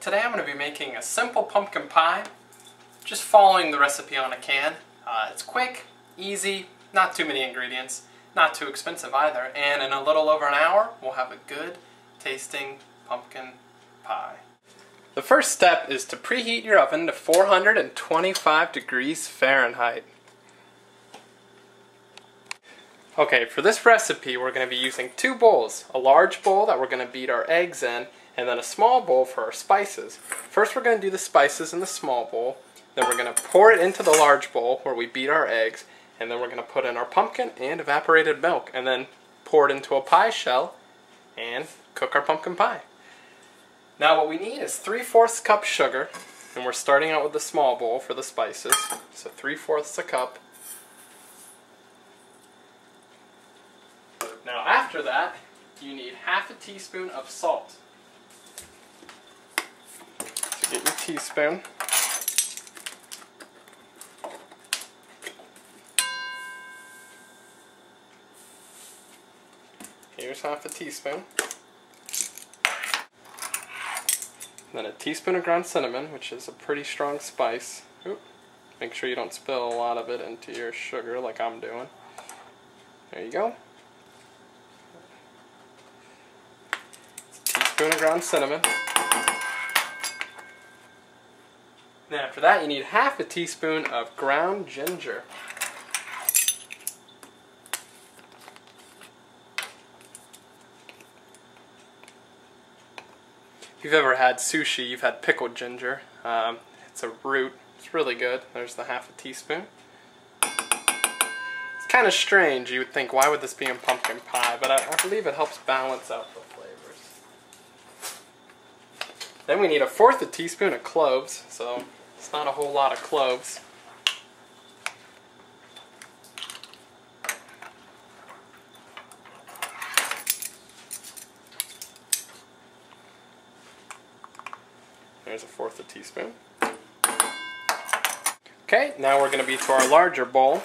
today I'm going to be making a simple pumpkin pie, just following the recipe on a can. It's quick, easy, not too many ingredients, not too expensive either, and in a little over an hour we'll have a good tasting pumpkin pie. The first step is to preheat your oven to 425 degrees Fahrenheit. Okay, for this recipe we're going to be using two bowls. A large bowl that we're going to beat our eggs in, and then a small bowl for our spices. First we're going to do the spices in the small bowl, then we're going to pour it into the large bowl where we beat our eggs, and then we're going to put in our pumpkin and evaporated milk, and then pour it into a pie shell and cook our pumpkin pie. Now what we need is 3/4 cup sugar, and we're starting out with the small bowl for the spices, so 3/4 a cup. Now after that, you need half a teaspoon of salt. So get your teaspoon. Here's half a teaspoon. Then a teaspoon of ground cinnamon, which is a pretty strong spice. Oop. Make sure you don't spill a lot of it into your sugar like I'm doing. There you go. Teaspoon of ground cinnamon. Then after that you need half a teaspoon of ground ginger. If you've ever had sushi, you've had pickled ginger. It's a root. It's really good. There's the half a teaspoon. It's kind of strange. You would think, why would this be in pumpkin pie? But I believe it helps balance out the flavors. Then we need 1/4 teaspoon of cloves. So it's not a whole lot of cloves. There's 1/4 teaspoon. Okay, now we're going to be to our larger bowl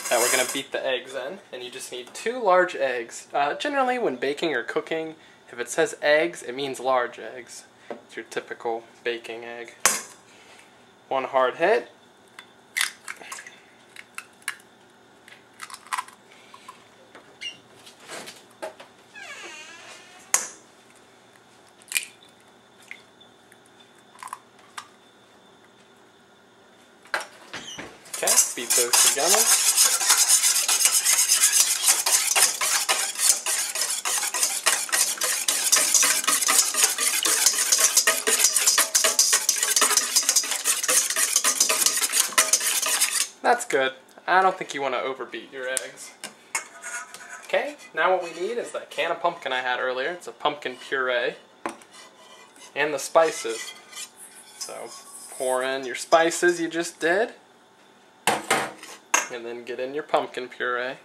that we're going to beat the eggs in, and you just need 2 large eggs. Generally when baking or cooking, if it says eggs, it means large eggs. It's your typical baking egg. 1 hard hit. Okay, beat those together. That's good. I don't think you want to overbeat your eggs. Okay, now what we need is that can of pumpkin I had earlier. It's a pumpkin puree. And the spices. So pour in your spices you just did. And then get in your pumpkin puree.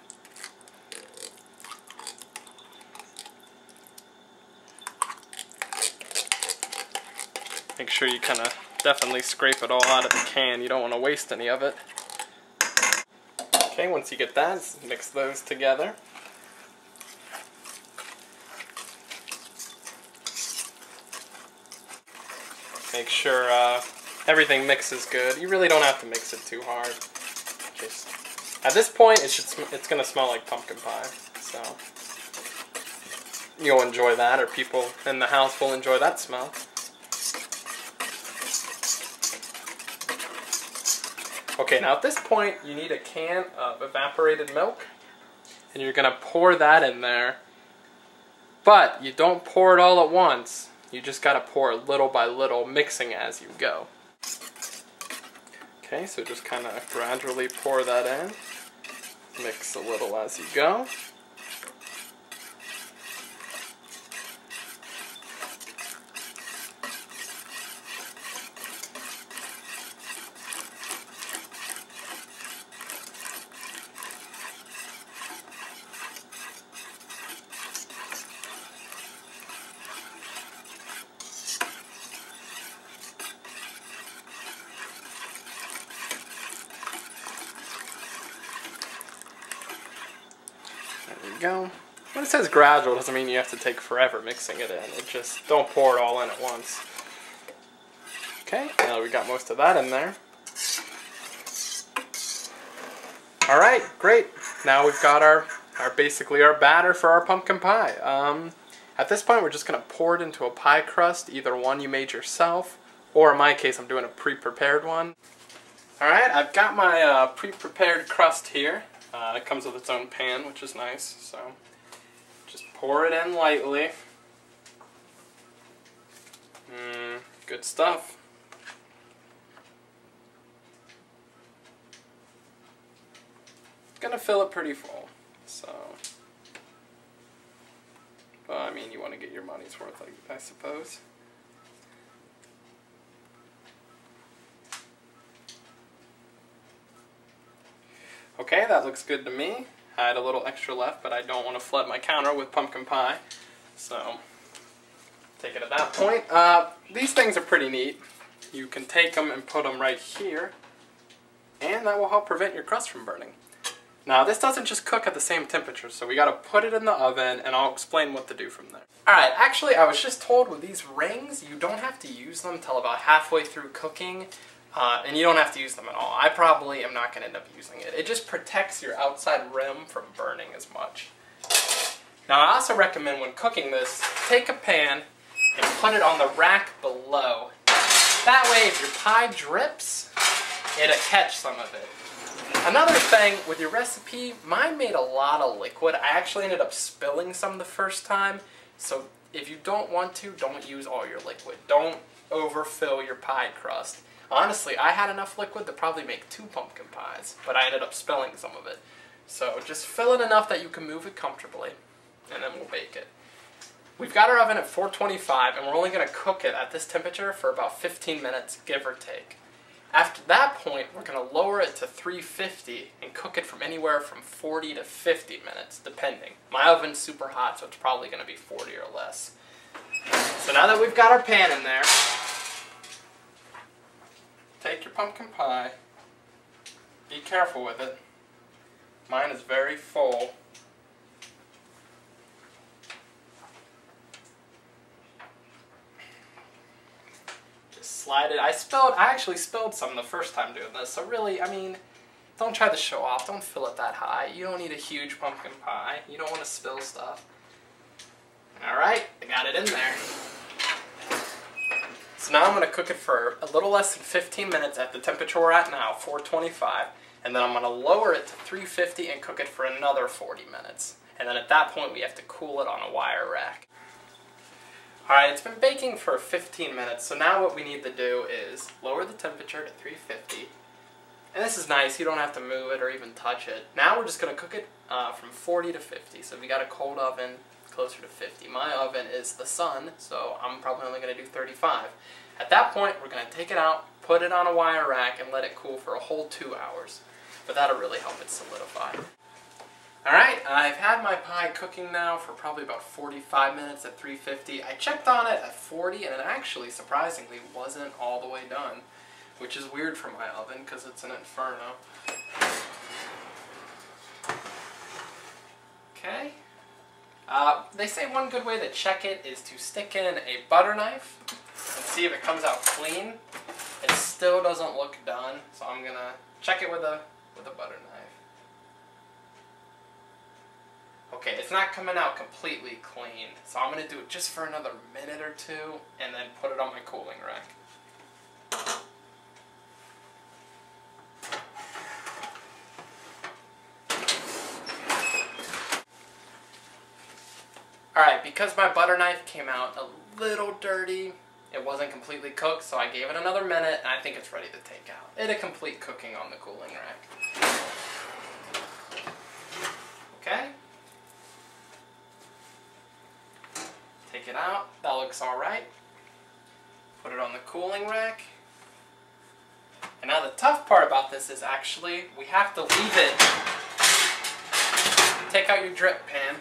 Make sure you kind of definitely scrape it all out of the can. You don't want to waste any of it. Okay, once you get that, mix those together. Make sure everything mixes good. You really don't have to mix it too hard. Just at this point, it's going to smell like pumpkin pie, so you'll enjoy that, or people in the house will enjoy that smell. Okay, now at this point, you need a can of evaporated milk, and you're going to pour that in there, but you don't pour it all at once. You just got to pour little by little, mixing as you go. Okay, so just kind of gradually pour that in. Mix a little as you go. There you go. When it says gradual, it doesn't mean you have to take forever mixing it in. It just, don't pour it all in at once. Okay, now we got most of that in there. Alright, great. Now we've got our basically our batter for our pumpkin pie. At this point we're just going to pour it into a pie crust, either one you made yourself, or in my case I'm doing a pre-prepared one. Alright, I've got my pre-prepared crust here. It comes with its own pan, which is nice, so just pour it in lightly. Good stuff. Gonna fill it pretty full, so, well, I mean, you want to get your money's worth, I suppose. Okay, that looks good to me. I had a little extra left, but I don't want to flood my counter with pumpkin pie, so take it at that point. These things are pretty neat. You can take them and put them right here, and that will help prevent your crust from burning. Now, this doesn't just cook at the same temperature, so we gotta put it in the oven, and I'll explain what to do from there. Alright, actually, I was just told with these rings, you don't have to use them until about halfway through cooking, and you don't have to use them at all. I probably am not gonna end up using it. It just protects your outside rim from burning as much. Now, I also recommend when cooking this, take a pan and put it on the rack below. That way, if your pie drips, it'll catch some of it. Another thing with your recipe, mine made a lot of liquid. I actually ended up spilling some the first time, so if you don't want to, don't use all your liquid. Don't overfill your pie crust. Honestly, I had enough liquid to probably make 2 pumpkin pies, but I ended up spilling some of it. So just fill it enough that you can move it comfortably, and then we'll bake it. We've got our oven at 425, and we're only going to cook it at this temperature for about 15 minutes, give or take. After that point, we're going to lower it to 350 and cook it from anywhere from 40 to 50 minutes, depending. My oven's super hot, so it's probably going to be 40 or less. So now that we've got our pan in there, take your pumpkin pie. Be careful with it. Mine is very full. Slide it. I actually spilled some the first time doing this, so really, I mean, don't try to show off. Don't fill it that high. You don't need a huge pumpkin pie. You don't want to spill stuff. Alright, I got it in there. So now I'm going to cook it for a little less than 15 minutes at the temperature we're at now, 425, and then I'm going to lower it to 350 and cook it for another 40 minutes. And then at that point we have to cool it on a wire rack. Alright, it's been baking for 15 minutes, so now what we need to do is lower the temperature to 350. And this is nice, you don't have to move it or even touch it. Now we're just going to cook it from 40 to 50, so if you got a cold oven, closer to 50. My oven is the sun, so I'm probably only going to do 35. At that point, we're going to take it out, put it on a wire rack, and let it cool for a whole 2 hours. But that'll really help it solidify. Alright, I've had my pie cooking now for probably about 45 minutes at 350. I checked on it at 40 and it actually, surprisingly, wasn't all the way done. Which is weird for my oven because it's an inferno. Okay. They say one good way to check it is to stick in a butter knife and see if it comes out clean. It still doesn't look done, so I'm going to check it with a butter knife. Okay, it's not coming out completely clean, so I'm going to do it just for another minute or two, and then put it on my cooling rack. Alright, because my butter knife came out a little dirty, it wasn't completely cooked, so I gave it another minute, and I think it's ready to take out. It had complete cooking on the cooling rack. Okay. Take it out. That looks alright. Put it on the cooling rack. And now the tough part about this is actually we have to leave it. Take out your drip pan.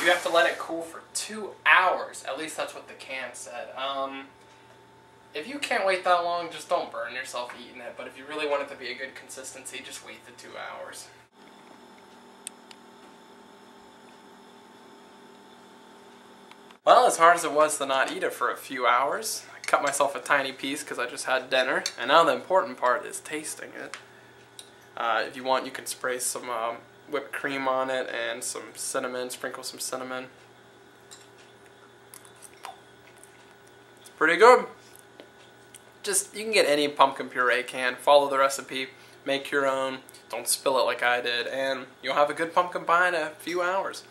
You have to let it cool for 2 hours. At least that's what the can said. If you can't wait that long, just don't burn yourself eating it. But if you really want it to be a good consistency, just wait the 2 hours. Well, as hard as it was to not eat it for a few hours, I cut myself a tiny piece because I just had dinner, and now the important part is tasting it. If you want, you can spray some whipped cream on it and some cinnamon, sprinkle some cinnamon. It's pretty good. Just, you can get any pumpkin puree can, follow the recipe, make your own, don't spill it like I did, and you'll have a good pumpkin pie in a few hours.